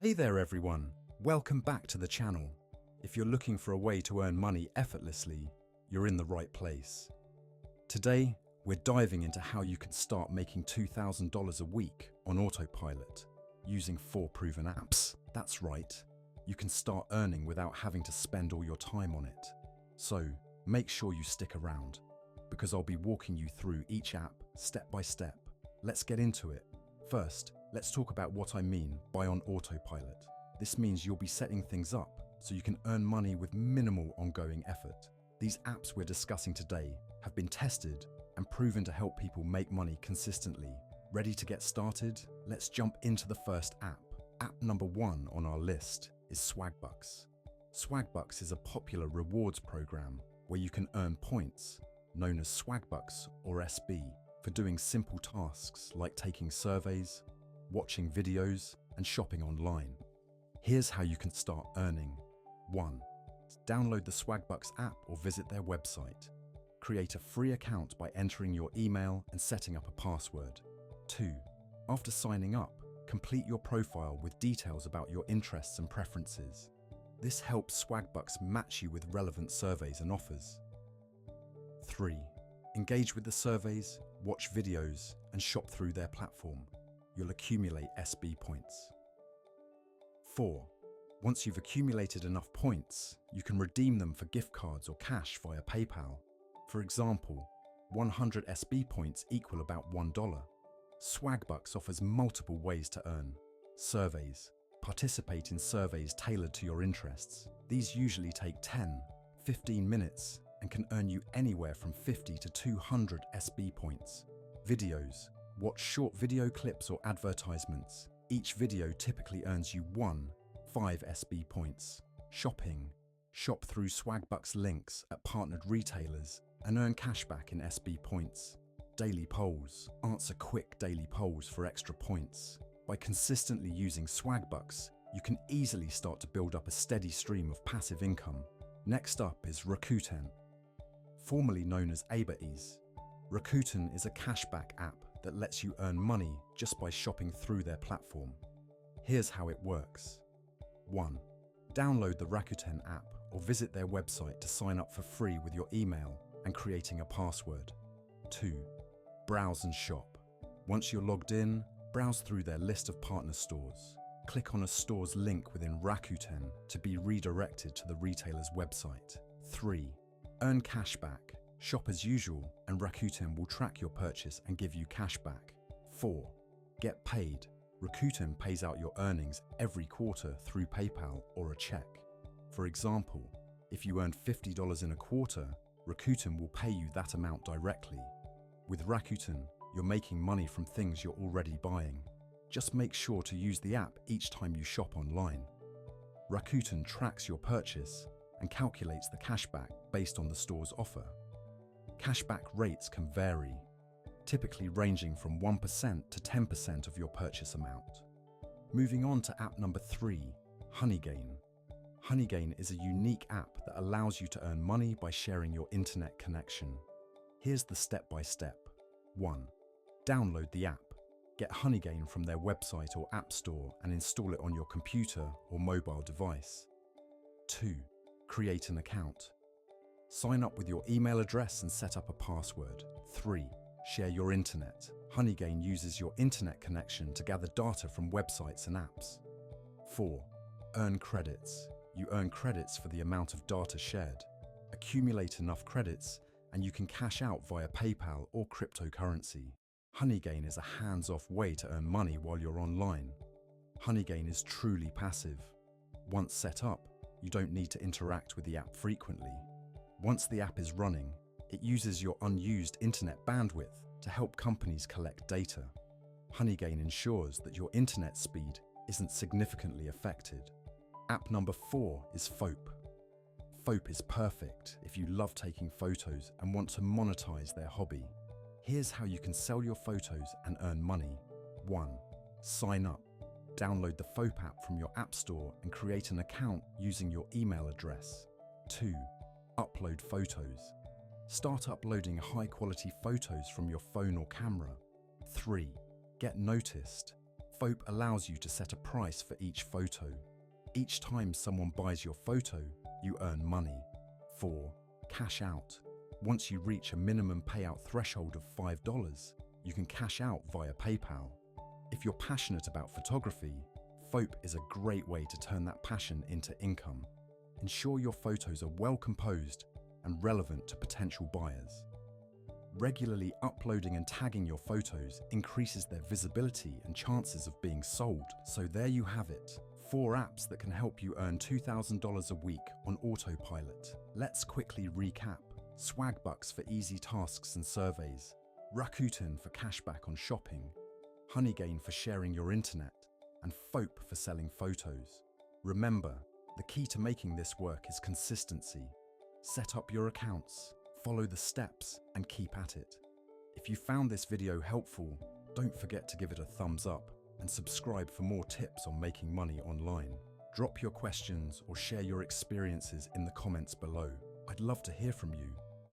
Hey there everyone, welcome back to the channel. If you're looking for a way to earn money effortlessly, you're in the right place. Today, we're diving into how you can start making $2,000 a week on autopilot using 4 proven apps. That's right, you can start earning without having to spend all your time on it. So, make sure you stick around, because I'll be walking you through each app step by step. Let's get into it. First, let's talk about what I mean by on autopilot. This means you'll be setting things up so you can earn money with minimal ongoing effort. These apps we're discussing today have been tested and proven to help people make money consistently. Ready to get started? Let's jump into the first app. App number 1 on our list is Swagbucks. Swagbucks is a popular rewards program where you can earn points, known as Swagbucks or SB, for doing simple tasks like taking surveys, watching videos, and shopping online. Here's how you can start earning. 1. Download the Swagbucks app or visit their website. Create a free account by entering your email and setting up a password. 2. After signing up, complete your profile with details about your interests and preferences. This helps Swagbucks match you with relevant surveys and offers. 3. Engage with the surveys, watch videos, and shop through their platform. You'll accumulate SB points. 4. Once you've accumulated enough points, you can redeem them for gift cards or cash via PayPal. For example, 100 SB points equal about $1. Swagbucks offers multiple ways to earn. Surveys. Participate in surveys tailored to your interests. These usually take 10-15 minutes and can earn you anywhere from 50 to 200 SB points. Videos. Watch short video clips or advertisements. Each video typically earns you 5 SB points. Shopping. Shop through Swagbucks links at partnered retailers and earn cashback in SB points. Daily polls. Answer quick daily polls for extra points. By consistently using Swagbucks, you can easily start to build up a steady stream of passive income. Next up is Rakuten. Formerly known as Ease. Rakuten is a cashback app that lets you earn money just by shopping through their platform. Here's how it works. 1. Download the Rakuten app or visit their website to sign up for free with your email and creating a password. 2. Browse and shop. Once you're logged in, browse through their list of partner stores. Click on a store's link within Rakuten to be redirected to the retailer's website. 3. Earn cashback. Shop as usual and Rakuten will track your purchase and give you cashback. 4. Get paid. Rakuten pays out your earnings every quarter through PayPal or a check. For example, if you earned $50 in a quarter, Rakuten will pay you that amount directly. With Rakuten, you're making money from things you're already buying. Just make sure to use the app each time you shop online. Rakuten tracks your purchase and calculates the cashback based on the store's offer. Cashback rates can vary, typically ranging from 1% to 10% of your purchase amount. Moving on to app number 3, Honeygain. Honeygain is a unique app that allows you to earn money by sharing your internet connection. Here's the step-by-step. 1. Download the app. Get Honeygain from their website or app store and install it on your computer or mobile device. 2. Create an account. Sign up with your email address and set up a password. 3. Share your internet. Honeygain uses your internet connection to gather data from websites and apps. 4. Earn credits. You earn credits for the amount of data shared. Accumulate enough credits and you can cash out via PayPal or cryptocurrency. Honeygain is a hands-off way to earn money while you're online. Honeygain is truly passive. Once set up, you don't need to interact with the app frequently. Once the app is running, it uses your unused internet bandwidth to help companies collect data. Honeygain ensures that your internet speed isn't significantly affected. App number 4 is Foap. Foap is perfect if you love taking photos and want to monetize their hobby. Here's how you can sell your photos and earn money. 1. Sign up. Download the Foap app from your app store and create an account using your email address. 2. Upload photos. Start uploading high-quality photos from your phone or camera. 3. Get noticed. FOAP allows you to set a price for each photo. Each time someone buys your photo, you earn money. 4. Cash out. Once you reach a minimum payout threshold of $5, you can cash out via PayPal. If you're passionate about photography, FOAP is a great way to turn that passion into income. Ensure your photos are well composed and relevant to potential buyers. Regularly uploading and tagging your photos increases their visibility and chances of being sold. So there you have it, 4 apps that can help you earn $2,000 a week on autopilot. Let's quickly recap. Swagbucks for easy tasks and surveys, Rakuten for cashback on shopping, Honeygain for sharing your internet, and FOAP for selling photos. Remember, the key to making this work is consistency. Set up your accounts, follow the steps, and keep at it. If you found this video helpful, don't forget to give it a thumbs up and subscribe for more tips on making money online. Drop your questions or share your experiences in the comments below. I'd love to hear from you.